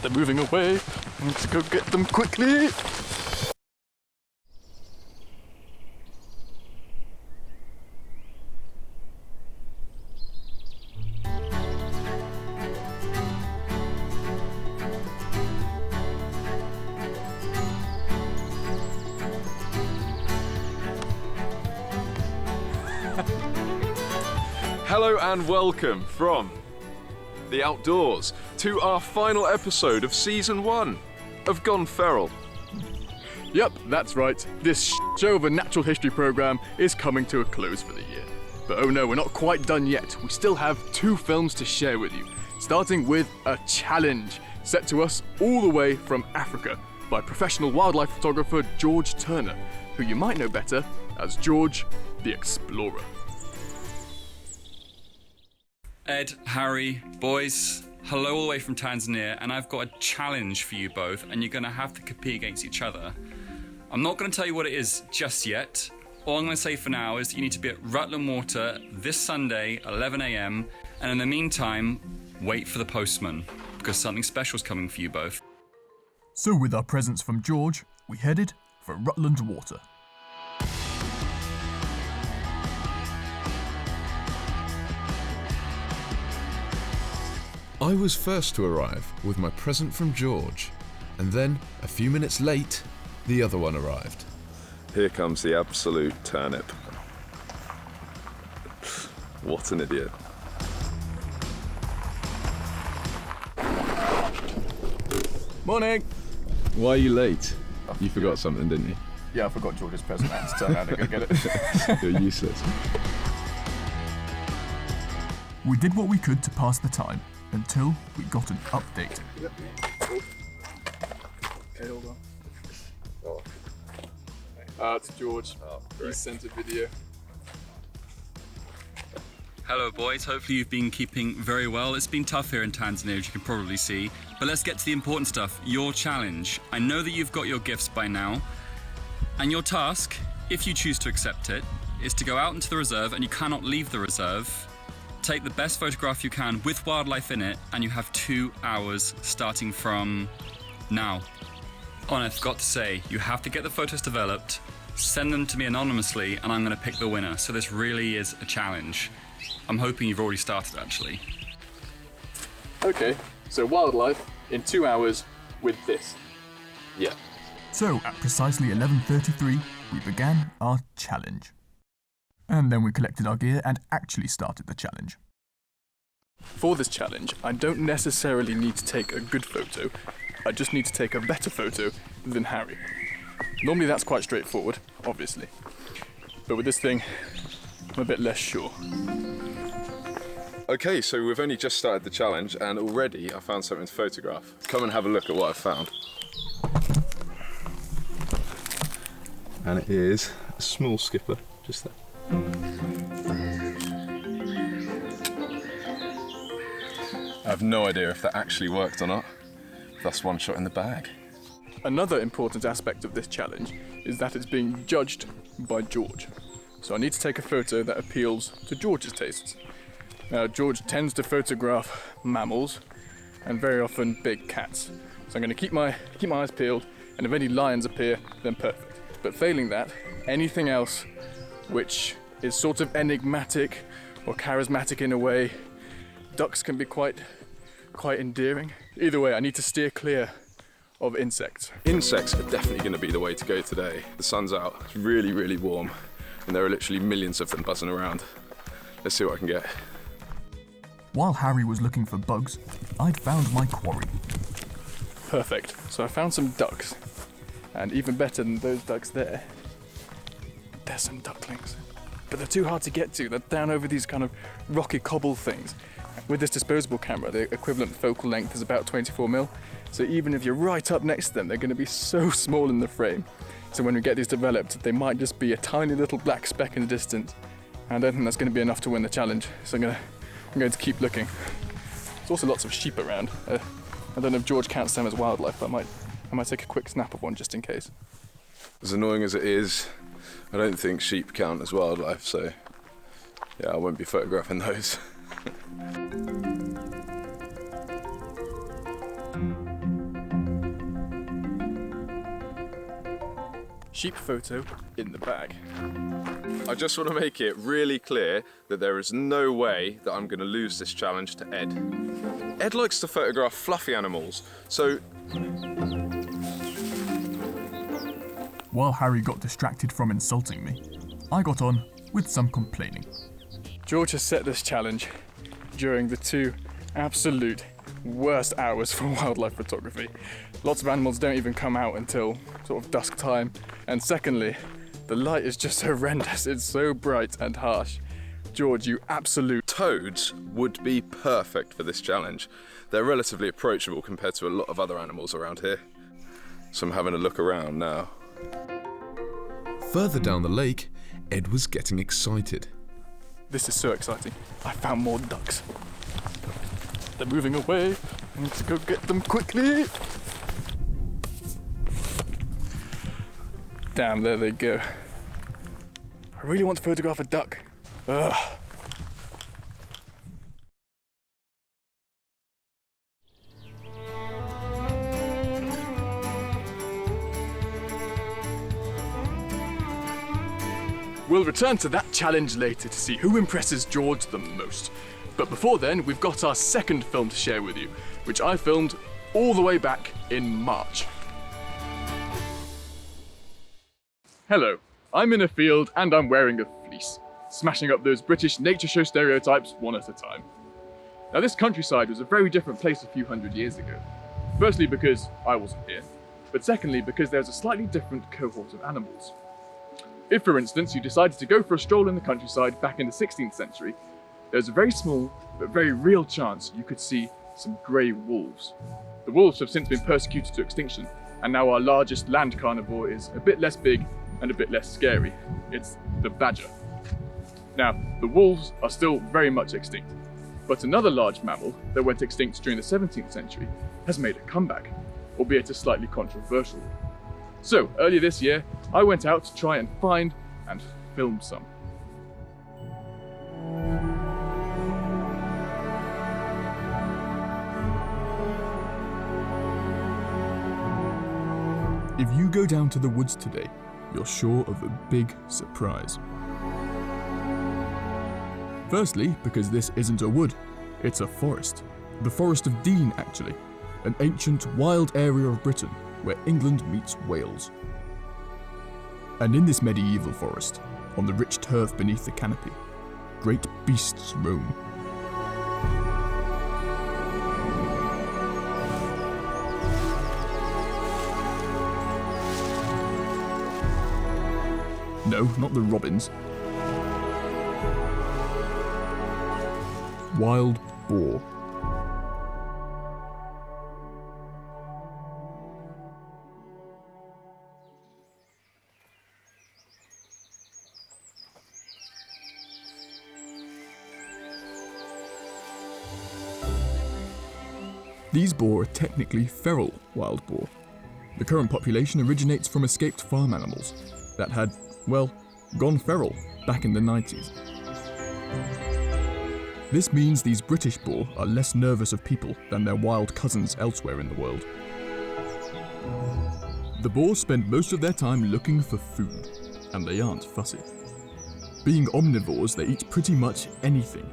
They're moving away. I need to go get them quickly. Hello and welcome from the outdoors to our final episode of Season 1 of GoneFeral. Yep, that's right. This show of a natural history program is coming to a close for the year. But oh no, we're not quite done yet. We still have 2 films to share with you, starting with a challenge set to us all the way from Africa by professional wildlife photographer George Turner, who you might know better as George the Explorer. Ed, Harry, boys, hello all the way from Tanzania, and I've got a challenge for you both, and you're going to have to compete against each other. I'm not going to tell you what it is just yet. All I'm going to say for now is that you need to be at Rutland Water this Sunday, 11 a.m, and in the meantime, wait for the postman, because something special is coming for you both. So with our presents from George, we headed for Rutland Water. I was first to arrive with my present from George, and then, a few minutes late, the other one arrived. Here comes the absolute turnip. What an idiot. Morning! Why are you late? You forgot something, didn't you? Yeah, I forgot George's present. I had to turn around and go get it. You're useless. We did what we could to pass the time until we got an update. Yep. Okay, hold on. Oh. It's George. Oh, great. He sent a video. Hello boys, hopefully you've been keeping very well. It's been tough here in Tanzania, as you can probably see. But let's get to the important stuff, your challenge. I know that you've got your gifts by now, and your task, if you choose to accept it, is to go out into the reserve, and you cannot leave the reserve. Take the best photograph you can with wildlife in it, and you have 2 hours starting from now. Oh, and I forgot to say, you have to get the photos developed, send them to me anonymously, and I'm going to pick the winner. So this really is a challenge. I'm hoping you've already started, actually. Okay, so wildlife in 2 hours with this. Yeah. So at precisely 11:33, we began our challenge. And then we collected our gear and actually started the challenge. For this challenge, I don't necessarily need to take a good photo, I just need to take a better photo than Harry. Normally that's quite straightforward, obviously. But with this thing, I'm a bit less sure. Okay, so we've only just started the challenge and already I found something to photograph. Come and have a look at what I've found. And it is a small skipper, just there. I have no idea if that actually worked or not. That's one shot in the bag. Another important aspect of this challenge is that it's being judged by George. So I need to take a photo that appeals to George's tastes. Now, George tends to photograph mammals and very often big cats. So I'm going to keep my eyes peeled, and if any lions appear, then perfect. But failing that, anything else which is sort of enigmatic or charismatic in a way, ducks can be quite endearing. Either way, I need to steer clear of insects. Insects are definitely going to be the way to go today. The sun's out, it's really, really warm, and there are literally millions of them buzzing around. Let's see what I can get. While Harry was looking for bugs, I'd found my quarry. Perfect. So I found some ducks. And even better than those ducks there, there's some ducklings. But they're too hard to get to. They're down over these kind of rocky cobble things. With this disposable camera, the equivalent focal length is about 24mm. So even if you're right up next to them, they're going to be so small in the frame. So when we get these developed, they might just be a tiny little black speck in the distance. And I don't think that's going to be enough to win the challenge. So I'm going to keep looking. There's also lots of sheep around. I don't know if George counts them as wildlife, but I might take a quick snap of one just in case. As annoying as it is, I don't think sheep count as wildlife, so yeah, I won't be photographing those. Cheap photo in the bag. I just want to make it really clear that there is no way that I'm going to lose this challenge to Ed. Ed likes to photograph fluffy animals, so... While Harry got distracted from insulting me, I got on with some complaining. George has set this challenge during the 2 absolute worst hours for wildlife photography. Lots of animals don't even come out until sort of dusk time, and secondly, the light is just horrendous. It's so bright and harsh. George, you absolute... Toads would be perfect for this challenge. They're relatively approachable compared to a lot of other animals around here. So I'm having a look around now. Further down the lake, Ed was getting excited. This is so exciting. I found more ducks. They're moving away. I need to go get them quickly. Damn, there they go. I really want to photograph a duck. Ugh. We'll return to that challenge later to see who impresses George the most. But before then, we've got our second film to share with you, which I filmed all the way back in March. Hello, I'm in a field and I'm wearing a fleece, smashing up those British nature show stereotypes one at a time. Now this countryside was a very different place a few hundred years ago. Firstly because I wasn't here, but secondly because there's a slightly different cohort of animals. If, for instance, you decided to go for a stroll in the countryside back in the 16th century, there's a very small but very real chance you could see some grey wolves. The wolves have since been persecuted to extinction, and now our largest land carnivore is a bit less big and a bit less scary. It's the badger. Now, the wolves are still very much extinct, but another large mammal that went extinct during the 17th century has made a comeback, albeit a slightly controversial one. So, earlier this year, I went out to try and find and film some. If you go down to the woods today, you're sure of a big surprise. Firstly, because this isn't a wood, it's a forest. The Forest of Dean, actually, an ancient wild area of Britain where England meets Wales. And in this medieval forest, on the rich turf beneath the canopy, great beasts roam. No, not the robins. Wild boar. These boar are technically feral wild boar. The current population originates from escaped farm animals that had, well, gone feral back in the 90s. This means these British boar are less nervous of people than their wild cousins elsewhere in the world. The boar spend most of their time looking for food, and they aren't fussy. Being omnivores, they eat pretty much anything,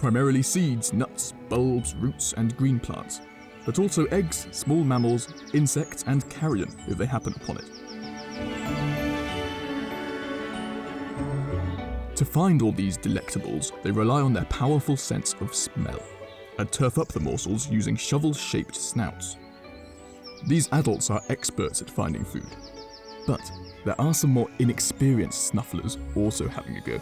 primarily seeds, nuts, bulbs, roots, and green plants, but also eggs, small mammals, insects, and carrion if they happen upon it. To find all these delectables, they rely on their powerful sense of smell, and turf up the morsels using shovel-shaped snouts. These adults are experts at finding food, but there are some more inexperienced snufflers also having a go.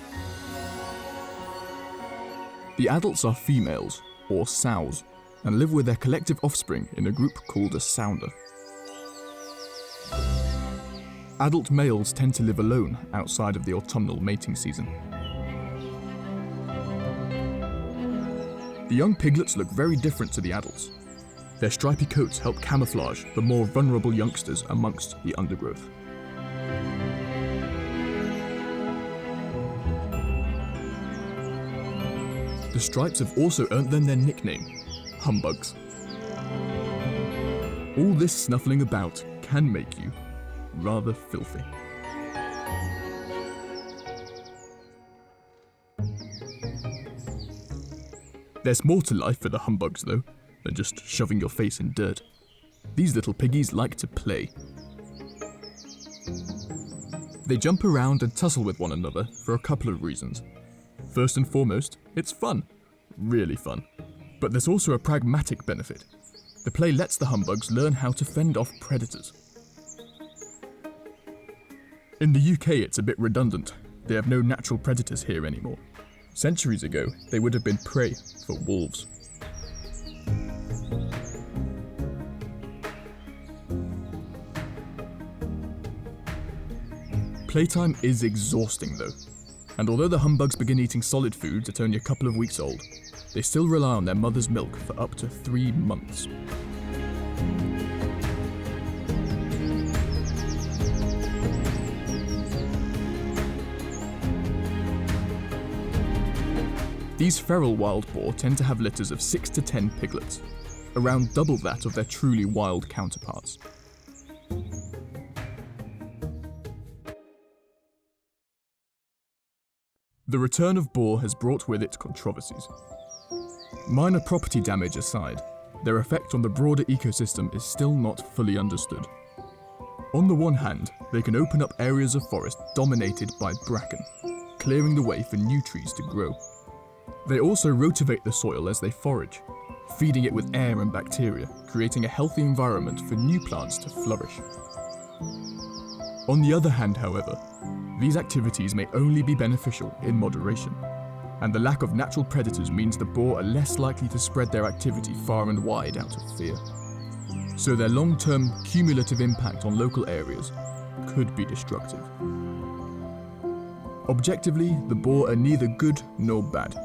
The adults are females, or sows, and live with their collective offspring in a group called a sounder. Adult males tend to live alone outside of the autumnal mating season. The young piglets look very different to the adults. Their stripy coats help camouflage the more vulnerable youngsters amongst the undergrowth. The stripes have also earned them their nickname, humbugs. All this snuffling about can make you rather filthy. There's more to life for the humbugs though, than just shoving your face in dirt. These little piggies like to play. They jump around and tussle with one another for a couple of reasons. First and foremost, it's fun. Really fun. But there's also a pragmatic benefit. The play lets the humbugs learn how to fend off predators. In the UK, it's a bit redundant. They have no natural predators here anymore. Centuries ago, they would have been prey for wolves. Playtime is exhausting though, and although the humbugs begin eating solid foods at only a couple of weeks old, they still rely on their mother's milk for up to 3 months. These feral wild boar tend to have litters of 6 to 10 piglets, around double that of their truly wild counterparts. The return of boar has brought with it controversies. Minor property damage aside, their effect on the broader ecosystem is still not fully understood. On the one hand, they can open up areas of forest dominated by bracken, clearing the way for new trees to grow. They also rotivate the soil as they forage, feeding it with air and bacteria, creating a healthy environment for new plants to flourish. On the other hand, however, these activities may only be beneficial in moderation, and the lack of natural predators means the boar are less likely to spread their activity far and wide out of fear. So their long-term cumulative impact on local areas could be destructive. Objectively, the boar are neither good nor bad.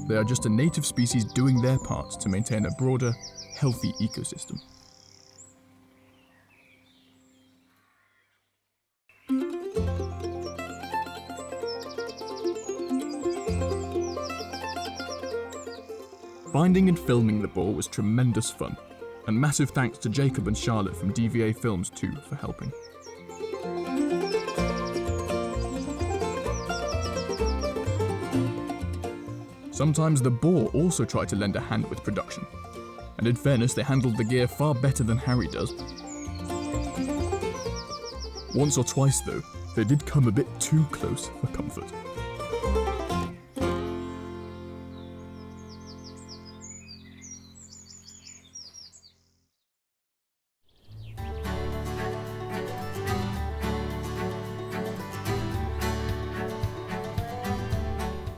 They are just a native species doing their part to maintain a broader, healthy ecosystem. Finding and filming the boar was tremendous fun, and massive thanks to Jacob and Charlotte from DVA Films too for helping. Sometimes the boar also try to lend a hand with production, and in fairness they handled the gear far better than Harry does. Once or twice though, they did come a bit too close for comfort.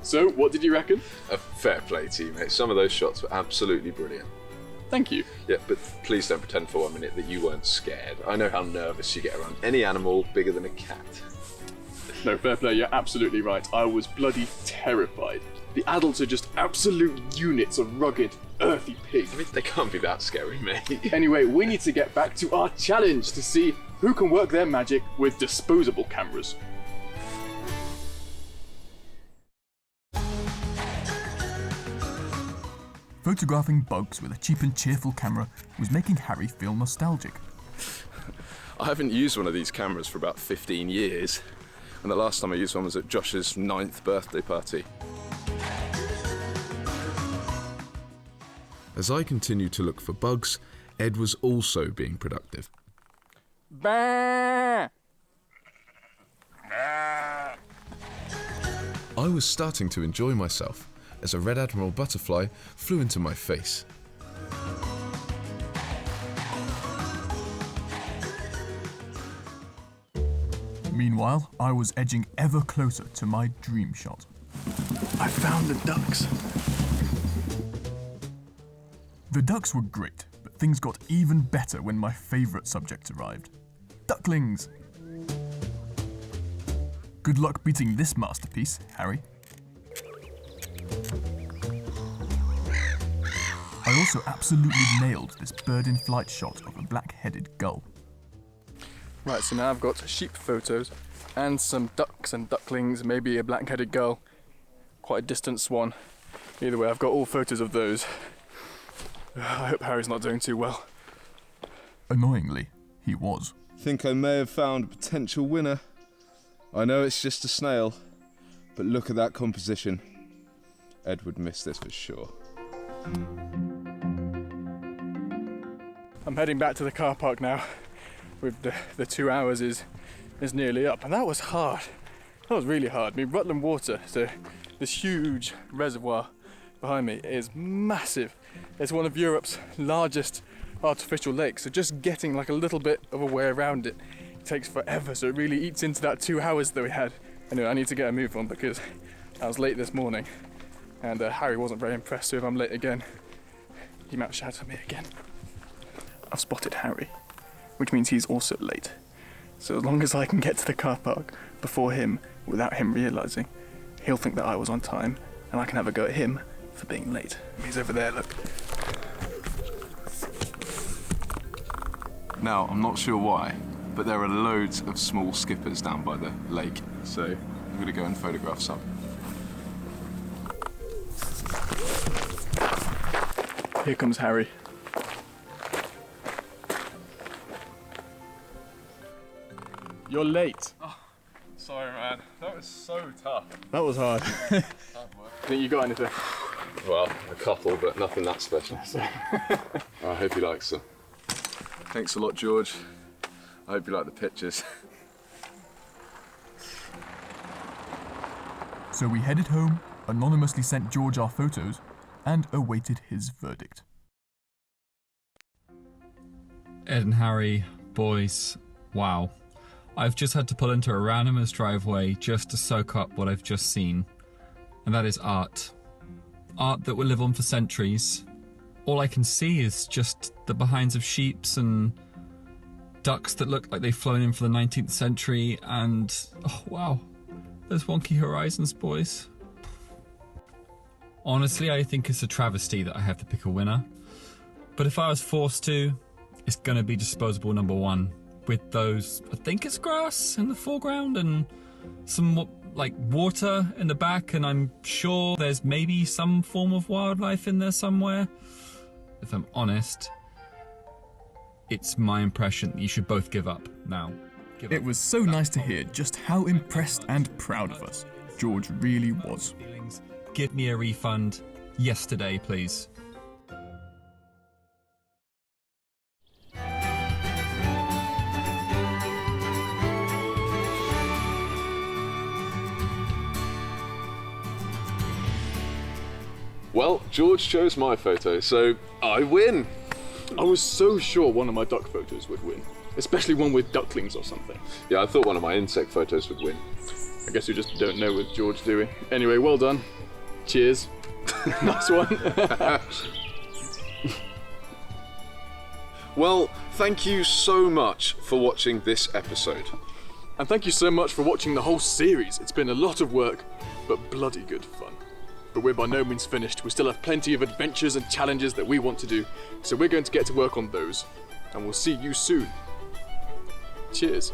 So, what did you reckon? A fair play, teammate. Some of those shots were absolutely brilliant. Thank you. Yeah, but please don't pretend for 1 minute that you weren't scared. I know how nervous you get around any animal bigger than a cat. No, fair play, you're absolutely right. I was bloody terrified. The adults are just absolute units of rugged, earthy pigs. I mean, they can't be that scary, mate. Anyway, we need to get back to our challenge to see who can work their magic with disposable cameras. Photographing bugs with a cheap and cheerful camera was making Harry feel nostalgic. I haven't used one of these cameras for about 15 years, and the last time I used one was at Josh's 9th birthday party. As I continued to look for bugs, Ed was also being productive. Bah! I was starting to enjoy myself as a red admiral butterfly flew into my face. Meanwhile, I was edging ever closer to my dream shot. I found the ducks. The ducks were great, but things got even better when my favourite subject arrived. Ducklings! Good luck beating this masterpiece, Harry. I also absolutely nailed this bird-in-flight shot of a black-headed gull. Right, so now I've got sheep photos and some ducks and ducklings, maybe a black-headed gull, quite a distant swan. Either way, I've got all photos of those. I hope Harry's not doing too well. Annoyingly, he was. Think I may have found a potential winner. I know it's just a snail, but look at that composition. Ed would miss this for sure. I'm heading back to the car park now. With the 2 hours is nearly up, and that was hard. That was really hard. I mean, Rutland Water, so this huge reservoir behind me is massive. It's one of Europe's largest artificial lakes, so just getting like a little bit of a way around it takes forever, so it really eats into that 2 hours that we had. Anyway, I need to get a move on because I was late this morning, and Harry wasn't very impressed, so if I'm late again, he might shout at me again. I've spotted Harry, which means he's also late. So as long as I can get to the car park before him without him realising, he'll think that I was on time, and I can have a go at him for being late. He's over there, look. Now, I'm not sure why, but there are loads of small skippers down by the lake, so I'm gonna go and photograph some. Here comes Harry. You're late. Oh, sorry, man. That was so tough. That was hard. Think you got anything? Well, a couple, but nothing that special. I hope you like some. Thanks a lot, George. I hope you like the pictures. So we headed home, anonymously sent George our photos, and awaited his verdict. Ed and Harry, boys, wow. I've just had to pull into a randomest driveway just to soak up what I've just seen. And that is art. Art that will live on for centuries. All I can see is just the behinds of sheeps and ducks that look like they've flown in from the 19th century, and oh wow, those wonky horizons, boys. Honestly, I think it's a travesty that I have to pick a winner. But if I was forced to, it's gonna be disposable number one. With those, I think it's grass in the foreground and some like water in the back, and I'm sure there's maybe some form of wildlife in there somewhere. If I'm honest, it's my impression that you should both give up now. It was so nice to hear just how impressed and proud of us George really was. Give me a refund yesterday, please. Well, George chose my photo, so I win. I was so sure one of my duck photos would win, especially one with ducklings or something. Yeah, I thought one of my insect photos would win. I guess we just don't know with George, do we? Anyway, well done. Cheers. Nice one. Well, thank you so much for watching this episode. And thank you so much for watching the whole series. It's been a lot of work, but bloody good fun. But we're by no means finished. We still have plenty of adventures and challenges that we want to do, so we're going to get to work on those. And we'll see you soon. Cheers.